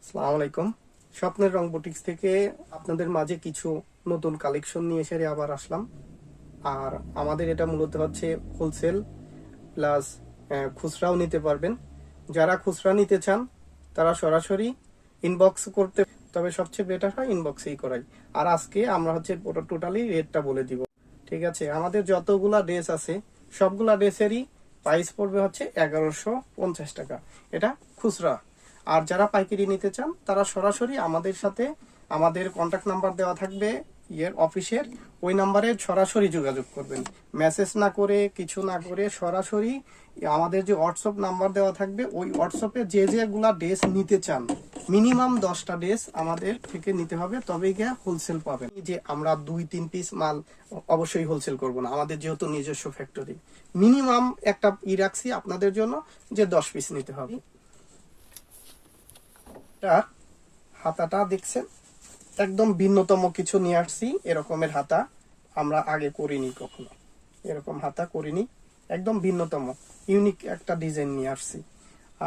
আসসালামু আলাইকুম। স্বপ্নের রং বুটিক্স থেকে আপনাদের মাঝে কিছু নতুন কালেকশন নিয়ে এসে আবার আসলাম। আর আমাদের এটা মূলত হচ্ছে হোলসেল প্লাস খুচরাও নিতে পারবেন। যারা খুচরা নিতে চান তারা সরাসরি ইনবক্স করতে, তবে সবচেয়ে বেটার হয় ইনবক্সেই করাই। আর আজকে আমরা হচ্ছে পুরো টোটালি রেটটা বলে দিব। ঠিক আছে, আমাদের যতগুলা ড্রেস আছে সবগুলা ড্রেসেরই প্রাইস পড়বে হচ্ছে 1150 টাকা। এটা খুচরা। আর যারা পাইকারি নিতে চান তারা সরাসরি আমাদের সাথে, আমাদের কন্ট্যাক্ট নাম্বার দেওয়া থাকবে অফিসের, ওই নাম্বারে সরাসরি যোগাযোগ করবেন। মেসেজ না করে, কিছু না করে সরাসরি আমাদের যে হোয়াটসঅ্যাপ নাম্বার দেওয়া থাকবে ওই হোয়াটসঅ্যাপে যেগুলা ড্রেস নিতে চান, মিনিমাম 10টা ড্রেস আমাদের থেকে নিতে হবে, তবেই গিয়ে হোলসেল পাবেন। যে আমরা 2-3 পিস মাল অবশ্যই হোলসেল করব না, আমাদের যেহেতু নিজস্ব ফ্যাক্টরি। মিনিমাম একটা রাখছি আপনাদের জন্য যে 10 পিস নিতে হবে। হাতাটা দেখছেন, একদম ভিন্নতম কিছু নিয়ে আসছি। এরকমের হাতা আমরা আগে করিনি কখনো, এরকম হাতা করিনি, একদম ভিন্নতম ইউনিক একটা ডিজাইন নিয়ে আসছি।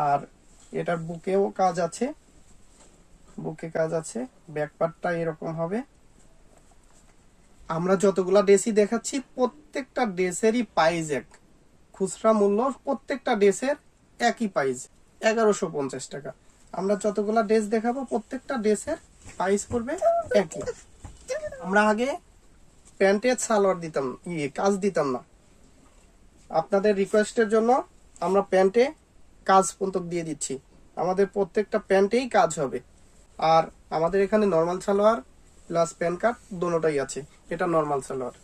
আর এটার বুকেও কাজ আছে, বুকে কাজ আছে, ব্যাক পার্টটা এরকম হবে। আমরা যতগুলা ড্রেসই দেখাচ্ছি প্রত্যেকটা ড্রেসেরই প্রাইস এক, খুচরা মূল্য প্রত্যেকটা ড্রেসের একই প্রাইস 1150 টাকা। আমরা যতগুলা ড্রেস দেখাবো প্রত্যেকটা ড্রেসের প্রাইস পড়বে একই। আমরা আগে প্যান্টের সালোয়ার দিতাম, কাজ দিতাম না। আপনাদের রিকোয়েস্টের জন্য আমরা প্যান্টে কাজ পর্যন্ত দিয়ে দিচ্ছি। আমাদের প্রত্যেকটা প্যান্টেই কাজ হবে। আর আমাদের এখানে normal salwar plus pant cut দুটোটাই আছে। এটা নর্মাল সালোয়ার।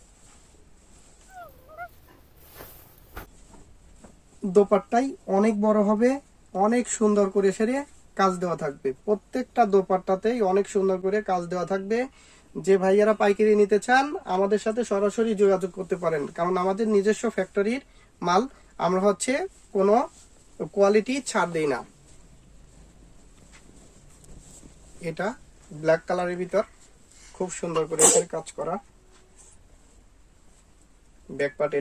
দোপাট্টাই অনেক বড় হবে, অনেক সুন্দর করে সেরে কাজ দেওয়া থাকবে। প্রত্যেকটা দোপাট্টাতেই অনেক সুন্দর করে কাজ দেওয়া থাকবে। যে ভাইয়ারা পাইকারি নিতে চান আমাদের সাথে সরাসরি যোগাযোগ করতে পারেন, কারণ আমাদের নিজস্ব ফ্যাক্টরির মাল, আমরা হচ্ছে কোনো কোয়ালিটি ছাড় দেই না। এটা ব্ল্যাক কালারের ভিতর খুব সুন্দর করে কাজ করা ব্যাক পার্ট।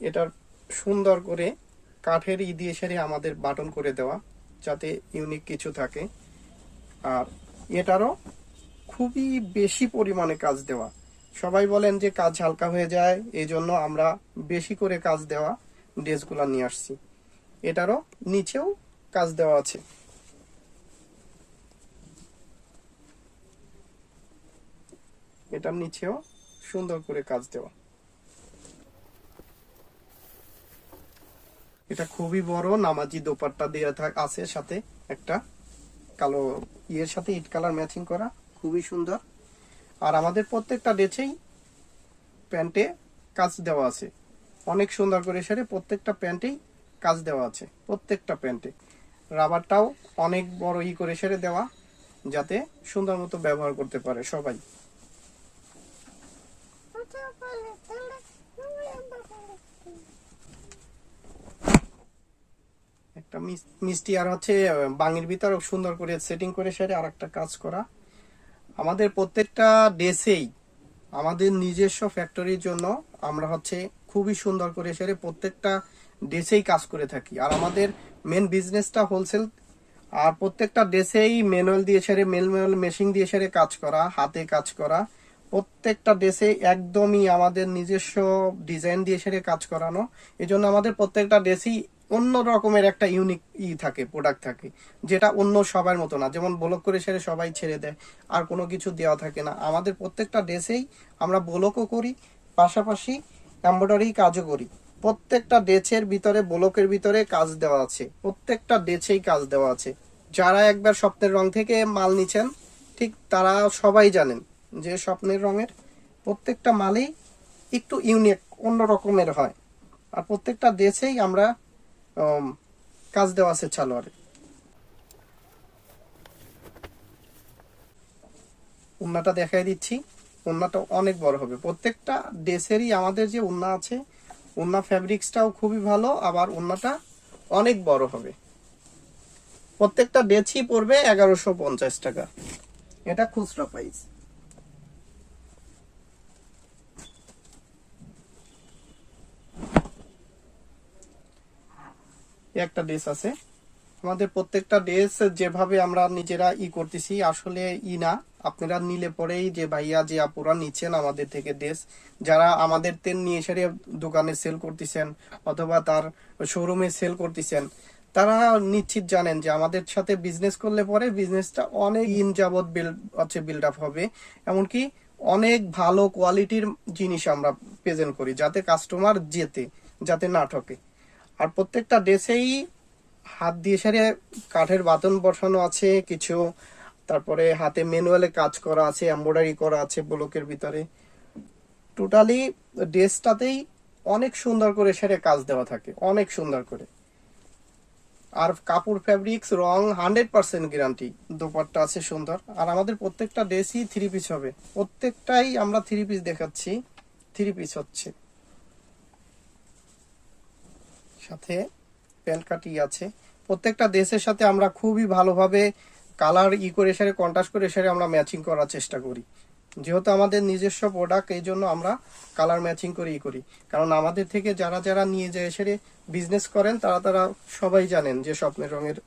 এটার সুন্দর করে কাঠের দিয়ে সেরে আমাদের বাটন করে দেওয়া, যাতে ইউনিক কিছু থাকে। আর এটারও খুবই বেশি পরিমাণে কাজ দেওয়া। সবাই বলেন যে কাজ হালকা হয়ে যায়, এই জন্য আমরা বেশি করে কাজ দেওয়া ড্রেসগুলা নিয়ে আসছি। এটারও নিচেও কাজ দেওয়া আছে। এটার নিচেও সুন্দর করে কাজ দেওয়া। এটা খুবই বড় নামাজি দোপাট্টা দেওয়া আছে, সাথে একটা কালো ইয়ের সাথে ইট কালার ম্যাচিং করা, খুবই সুন্দর। আর আমাদের প্রত্যেকটা ড্রেসেই প্যান্টে কাজ দেওয়া আছে, অনেক সুন্দর করে সেরে প্রত্যেকটা প্যান্টেই কাজ দেওয়া আছে। প্রত্যেকটা প্যান্টে রাবারটাও অনেক বড় করে সেরে দেওয়া, যাতে সুন্দর মতো ব্যবহার করতে পারে সবাই। একটা মিষ্টি আর হচ্ছে বাঙির ভিতর সুন্দর করে সেটিং করে সেরে আর একটা কাজ করা। আমাদের প্রত্যেকটা ড্রেসেই আমাদের নিজস্ব ফ্যাক্টরির জন্য আমরা হচ্ছে খুবই সুন্দর করে সেরে প্রত্যেকটা ড্রেসেই কাজ করে থাকি। আর আমাদের মেন বিজনেসটা হোলসেল। আর প্রত্যেকটা ড্রেসেই ম্যানুয়াল দিয়ে সেরে, ম্যানুয়াল মেশিন দিয়ে সেরে কাজ করা, হাতে কাজ করা। প্রত্যেকটা ড্রেসে একদমই আমাদের নিজস্ব ডিজাইন দিয়ে সেরে কাজ করানো। এই জন্য আমাদের প্রত্যেকটা ড্রেসই অন্য রকমের একটা ইউনিক থাকে, প্রোডাক্ট থাকে, যেটা অন্য সবার মতো না। যেমন ব্লক করে সেরে সবাই ছেড়ে দেয়, আর কোনো কিছু দেওয়া থাকে না। আমাদের প্রত্যেকটা ড্রেসেই আমরা ব্লকও করি, পাশাপাশি এমব্রয়ডারি কাজও করি। প্রত্যেকটা ড্রেসের ভিতরে, ব্লকের ভিতরে কাজ দেওয়া আছে, প্রত্যেকটা ড্রেসেই কাজ দেওয়া আছে। যারা একবার স্বপ্নের রং থেকে মাল নিছেন ঠিক তারা সবাই জানেন যে স্বপ্নের রঙের প্রত্যেকটা মালেই একটু ইউনিক, অন্য রকমের হয়। আর প্রত্যেকটা ড্রেসেই আমরা কাজ দেওয়া আছে সালোয়ারে। ওন্নাটা দেখাই দিচ্ছি, ওন্নাটা অনেক বড় হবে। প্রত্যেকটা ড্রেসেরই আমাদের যে ওন্না আছে, ওন্না ফ্যাব্রিক্সটাও খুবই ভালো, আবার ওন্নাটা অনেক বড় হবে। প্রত্যেকটা ড্রেসই পড়বে 1150 টাকা। এটা খুচরা প্রাইস। একটা ড্রেস আছে। আমাদের প্রত্যেকটা ড্রেস যেভাবে আমরা নিজেরা করতেছি আসলে না, আপনারা নিলে পরেই যে ভাইয়া যে আপুরা নিচ্ছেন আমাদের থেকে ড্রেস, যারা আমাদের তেল নিয়ে এসে দোকানে সেল করতেছেন অথবা তার শোরুমে সেল করতেছেন, তারা নিশ্চিত জানেন যে আমাদের সাথে বিজনেস করলে পরে বিজনেসটা অনেক যাবত বিল্ড আপ হবে। এমনকি অনেক ভালো কোয়ালিটির জিনিস আমরা প্রেজেন্ট করি যাতে কাস্টমার যাতে না ঠকে। আর প্রত্যেকটা ড্রেসেই হাত দিয়ে সারে কাঠের বাটন বসানো আছে কিছু, তারপরে হাতে ম্যানুয়ালে কাজ করা আছে, এমব্রয়ডারি করা আছে ব্লকের ভিতরে। টোটালি ড্রেসটাতেই অনেক সুন্দর করে সেরে কাজ দেওয়া থাকে, অনেক সুন্দর করে। আর কাপড় ফ্যাব্রিক্স রং 100% গ্যারান্টি। দোপাট্টা আছে সুন্দর। আর আমাদের প্রত্যেকটা ড্রেসই 3 পিস হবে, প্রত্যেকটাই আমরা 3 পিস দেখাচ্ছি। 3 পিস হচ্ছে, সাথে প্যান্ট কাটি আছে। প্রত্যেকটা ড্রেসের সাথে আমরা খুবই ভালোভাবে কালার করে সারে কন্ট্রাস্ট করে সারে আমরা ম্যাচিং করার চেষ্টা করি। যেহেতু আমাদের নিজস্ব প্রোডাক্ট, এই জন্য আমরা কালার ম্যাচিং করে করি। কারণ আমাদের থেকে যারা যারা নিয়ে যায় এসে বিজনেস করেন তারা তারা সবাই জানেন যে স্বপ্নের রঙের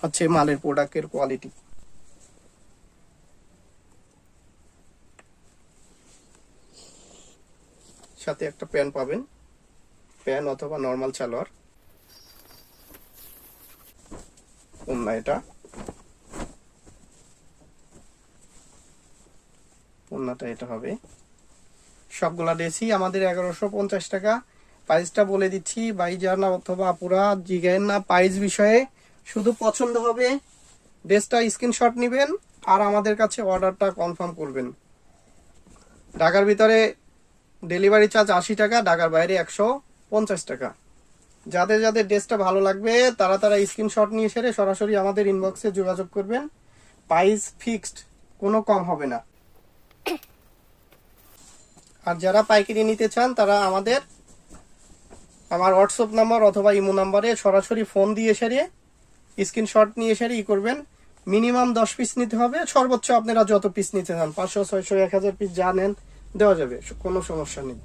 হচ্ছে মালের প্রোডাক্টের কোয়ালিটি। সাথে একটা প্যান্ট পাবেন, প্যান্ট অথবা নর্মাল সালোয়ার। ওন্না, এটা ওন্নাটা এটা হবে। সবগুলা ড্রেসই আমাদের 1150 টাকা। প্রাইসটা বলে দিচ্ছি, ভাইজান অথবা আপুরা জিগায়েন না প্রাইস বিষয়ে, শুধু পছন্দ হবে ড্রেসটা স্ক্রিনশট নেবেন আর আমাদের কাছে অর্ডারটা কনফার্ম করবেন। ঢাকার ভিতরে ডেলিভারি চার্জ 80 টাকা, ঢাকার বাইরে 150 টাকা। যাদের যাদের ড্রেসটা ভালো লাগবে তারা তারা স্ক্রিনশট নিয়ে সেরে সরাসরি আমাদের ইনবক্সে যোগাযোগ করবেন। প্রাইস ফিক্সড, কোনো কম হবে না। আর যারা পাইকারি নিতে চান তারা আমার হোয়াটসঅ্যাপ নাম্বার অথবা ইমো নাম্বারে সরাসরি ফোন দিয়ে সেরে স্ক্রিনশট নিয়ে সেরে করবেন। মিনিমাম 10 পিস নিতে হবে, সর্বোচ্চ আপনারা যত পিস নিতে চান 500, 600, 1000 পিস যা নেন দেওয়া যাবে, কোনো সমস্যা নেই।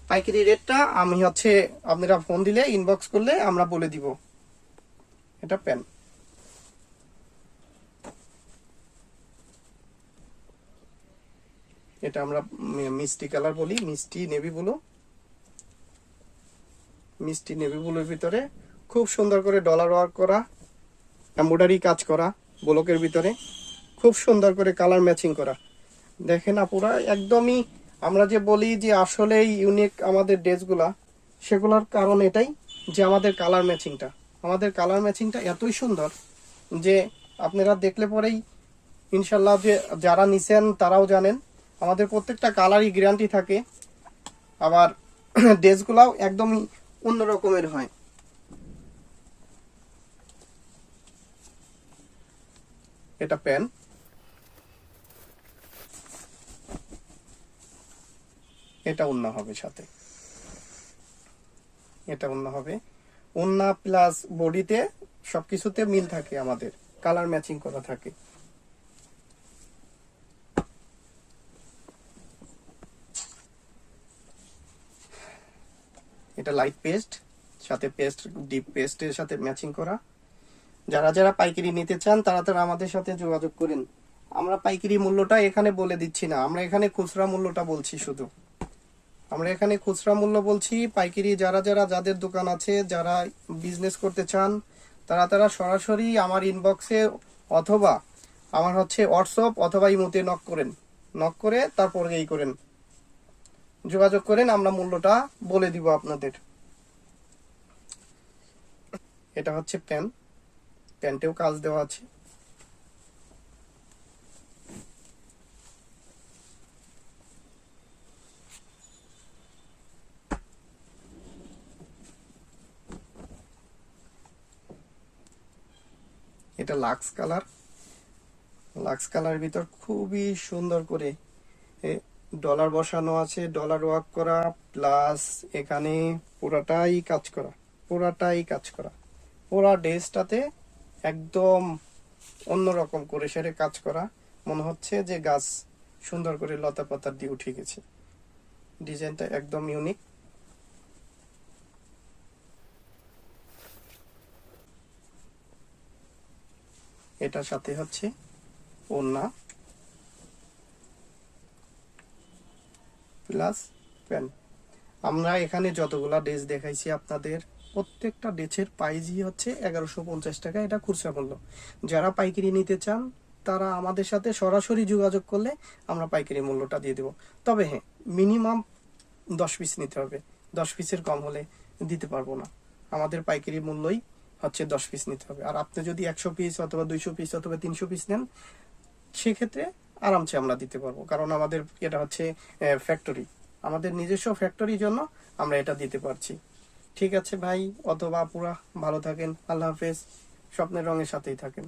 পাইকারি রেটটা আমি হচ্ছে আপনারা ফোন দিলে ইনবক্স করলে আমরা বলে দিব। এটা প্যান, এটা আমরা মিষ্টি কালার বলি, মিষ্টি নেভি ব্লু। মিষ্টি নেভি ব্লুর ভিতরে খুব সুন্দর করে ডলার ওয়ার্ক করা, এমব্রয়ডারি কাজ করা ব্লকের ভিতরে, খুব সুন্দর করে কালার ম্যাচিং করা। দেখেন আপুরা, একদমই আমরা যে বলি যে আসলেই ইউনিক আমাদের ড্রেসগুলা, সেগুলোর কারণ এটাই যে আমাদের কালার ম্যাচিংটা এতই সুন্দর যে আপনারা দেখলে পরেই ইনশাল্লাহ যে যারা নিছেন তারাও জানেন আমাদের প্রত্যেকটা কালারই গ্যারান্টি থাকে। আবার ড্রেসগুলাও একদমই অন্য রকমের হয়। এটা প্যান্ট, এটা ওন্না হবে সাথে, এটা ওন্না হবে। ওন্না প্লাস বডিতে সবকিছুতে মিল থাকে, আমাদের কালার ম্যাচিং করা থাকে। এটা লাইট পেস্ট, সাথে পেস্ট ডিপ পেস্টের সাথে ম্যাচিং করা। যারা যারা পাইকারি নিতে চান তারা তারা আমাদের সাথে যোগাযোগ করেন। আমরা পাইকারি মূল্যটা এখানে বলে দিচ্ছি না, আমরা এখানে খুচরা মূল্যটা বলছি। শুধু আমরা এখানে খুচরা মূল্য বলছি। পাইকারি যারা যারা যাদের দোকান আছে, যারা বিজনেস করতে চান তারা তারা সরাসরি আমার ইনবক্সে অথবা আমার হচ্ছে হোয়াটসঅ্যাপ অথবা ইমোতে নক করে তারপর করেন, যোগাযোগ করেন, আমরা মূল্যটা বলে দিব আপনাদের। এটা হচ্ছে প্যান্টেও কাজ দেওয়া আছে। এটা লাক্স কালার ভিতর খুবই সুন্দর করে ডলার বসানো আছে, ডলার ওয়ার্ক করা, প্লাস এখানে পুরাটাই কাজ করা। পুরা ড্রেসটাতে একদম অন্যরকম করে সেরে কাজ করা, মনে হচ্ছে যে গাছ সুন্দর করে লতা পাতা দিয়ে উঠে গেছে। ডিজাইনটা একদম ইউনিক। এটার সাথে হচ্ছে ওড়না প্লাস প্যান্ট। আমরা এখানে যতগুলা ড্রেস দেখাইছি আপনাদের, প্রত্যেকটা ড্রেসের প্রাইসই হচ্ছে 1150 টাকা, এটা খুচরা মূল্য। যারা পাইকারি নিতে চান তারা আমাদের সাথে সরাসরি যোগাযোগ করলে আমরা পাইকারি মূল্যটা দিয়ে দেবো। তবে হ্যাঁ, মিনিমাম 10 পিস নিতে হবে, 10 পিসের কম হলে দিতে পারবো না। আমাদের পাইকারি মূল্যই হচ্ছে 10 পিস নিতে হবে। আর আপনি যদি 100 পিস অথবা 200 পিস অথবা 300 পিস নেন, সেক্ষেত্রে আরামসে আমরা দিতে পারবো, কারণ আমাদের এটা হচ্ছে ফ্যাক্টরি, আমাদের নিজস্ব ফ্যাক্টরির জন্য আমরা এটা দিতে পারছি। ঠিক আছে ভাই অথবা আপুরা, ভালো থাকেন, আল্লাহ হাফেজ। স্বপ্নের রঙের সাথেই থাকেন।